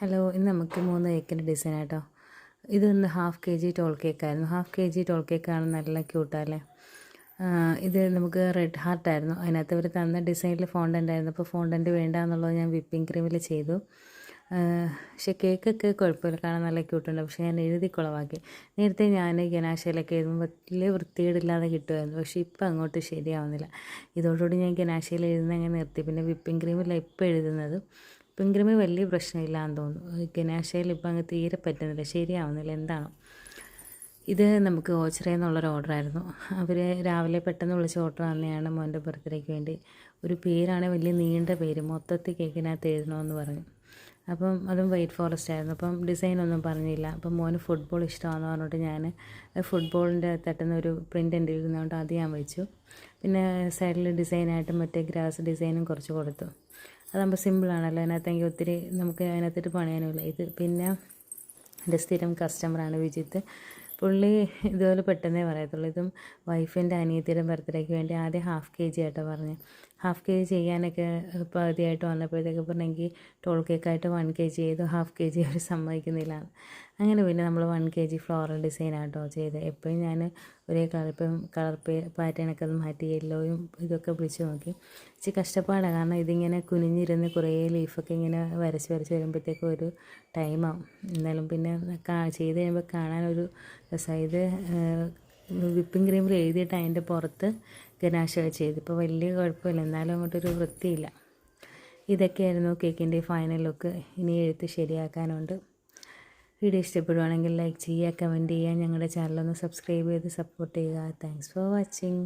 Hello, ഇന്ന് നമുക്ക് 3 കേക്കിൻ്റെ ഡിസൈൻ ആട്ടോ. ഇതൊന്ന് ഹാഫ് kg ടോൾ കേക്കായിരുന്നു. ഹാഫ് kg ടോൾ കേക്കാണ്, നല്ല ക്യൂട്ടല്ലേ. ഇത് നമുക്ക് റെഡ് ഹാർട്ടായിരുന്നു. അതിനകത്ത് അവർ തന്ന ഡിസൈനിൽ ഫോണ്ടൻ്റ് ആയിരുന്നു. അപ്പോൾ ഫോണ്ടൻ്റ് വേണ്ട എന്നുള്ളത് ഞാൻ വിപ്പിംഗ് ക്രീമിൽ ചെയ്തു. പക്ഷേ കേക്കൊക്കെ കുഴപ്പമില്ല, കാണാൻ നല്ല ക്യൂട്ടുണ്ട്. പക്ഷേ ഞാൻ എഴുതി കുളവാക്കി. നേരത്തെ ഞാൻ ഗനാശയിലൊക്കെ എഴുതുമ്പോൾ വലിയ വൃത്തികേടില്ലാതെ കിട്ടുമായിരുന്നു. പക്ഷേ ഇപ്പം അങ്ങോട്ട് ശരിയാവുന്നില്ല. ഇതോടുകൂടി ഞാൻ ഗനാശയിൽ എഴുതുന്നത് അങ്ങനെ നിർത്തി. പിന്നെ വിപ്പിംഗ് ക്രീമിലാണ് ഇപ്പോൾ എഴുതുന്നത്. വിപ്പിംഗ് ക്രീമിൽ വലിയ പ്രശ്നമില്ലാന്ന് തോന്നുന്നു. ഗനാശയിൽ ഇപ്പം അങ്ങ് തീരെ പറ്റുന്നില്ല, ശരിയാവുന്നില്ല, എന്താണോ. ഇത് നമുക്ക് ഓച്ചിറയിൽ നിന്നുള്ളൊരു ഓർഡറായിരുന്നു. അവർ രാവിലെ പെട്ടെന്ന് വിളിച്ച് ഓർഡർ തന്നെയാണ് മോൻ്റെ ബർത്ത്ഡേക്ക് വേണ്ടി. ഒരു പേരാണ് വലിയ നീണ്ട പേര്, മൊത്തത്തിൽ കേക്കിനകത്ത് എഴുതണമെന്ന് പറഞ്ഞു. അപ്പം അതും വൈറ്റ് ഫോറസ്റ്റ് ആയിരുന്നു. അപ്പം ഡിസൈനൊന്നും പറഞ്ഞില്ല. അപ്പം മോന് ഫുട്ബോൾ ഇഷ്ടമാണെന്ന് പറഞ്ഞിട്ട് ഞാൻ ഫുട്ബോളിൻ്റെ തട്ടുന്ന ഒരു പ്രിൻ്റ് എൻ്റെ ഇരുന്നതുകൊണ്ട് അത് ഞാൻ വെച്ചു. പിന്നെ സൈഡിൽ ഡിസൈനായിട്ട് മറ്റേ ഗ്രാസ് ഡിസൈനും കുറച്ച് കൊടുത്തു. അതാകുമ്പോൾ സിമ്പിളാണല്ലോ, അതിനകത്തെങ്കിൽ ഒത്തിരി നമുക്ക് അതിനകത്തിട്ട് പണിയാനുമില്ല. ഇത് പിന്നെ എൻ്റെ സ്ഥിരം കസ്റ്റമറാണ് വിജിത്ത്. പുള്ളി ഇതുപോലെ പെട്ടെന്നേ പറയത്തുള്ളൂ. ഇതും വൈഫിൻ്റെ അനിയത്തിയുടെ ബർത്ത്ഡേക്ക് വേണ്ടി ആദ്യം ഹാഫ് kg ആയിട്ടോ പറഞ്ഞു. ഹാഫ് kg ചെയ്യാനൊക്കെ പകുതിയായിട്ട് വന്നപ്പോഴത്തേക്ക് പറഞ്ഞെങ്കിൽ ടോൾ കേക്കായിട്ട് 1 kg ചെയ്തു. ഹാഫ് kg അവർ സമ്മതിക്കുന്നില്ല. അങ്ങനെ പിന്നെ നമ്മൾ 1 kg ഫ്ലോറൽ ഡിസൈനായിട്ടോ ചെയ്ത്. എപ്പോഴും ഞാൻ ഒരേ കളർ, ഇപ്പം കളർ പാറ്റേണൊക്കെ ഒന്ന് മാറ്റി യെല്ലോയും ഇതൊക്കെ പിടിച്ച് നോക്കി. ഇച്ചിരി കഷ്ടപ്പാടാണ്, കാരണം ഇതിങ്ങനെ കുനിഞ്ഞിരുന്ന് കുറേ ലീഫൊക്കെ ഇങ്ങനെ വരച്ച് വരുമ്പോഴത്തേക്കും ഒരു ടൈമാവും. എന്നാലും പിന്നെ ചെയ്ത് കഴിയുമ്പോൾ കാണാനൊരു രസമാണ്. ഇത് വിപ്പിംഗ് ക്രീമിൽ എഴുതിയിട്ട് അതിൻ്റെ പുറത്ത് ഗനാശ ചെയ്ത്. ഇപ്പോൾ വലിയ കുഴപ്പമില്ല, എന്നാലും അങ്ങോട്ടൊരു വൃത്തിയില്ല. ഇതൊക്കെയായിരുന്നു കേക്കിൻ്റെ ഫൈനൽ ലുക്ക്. ഇനി എഴുത്ത് ശരിയാക്കാനുണ്ട്. വീഡിയോ ഇഷ്ടപ്പെടുവാണെങ്കിൽ ലൈക്ക് ചെയ്യുക, കമൻറ്റ് ചെയ്യുക, ഞങ്ങളുടെ ചാനലൊന്ന് സബ്സ്ക്രൈബ് ചെയ്ത് സപ്പോർട്ട് ചെയ്യുക. Thanks for watching.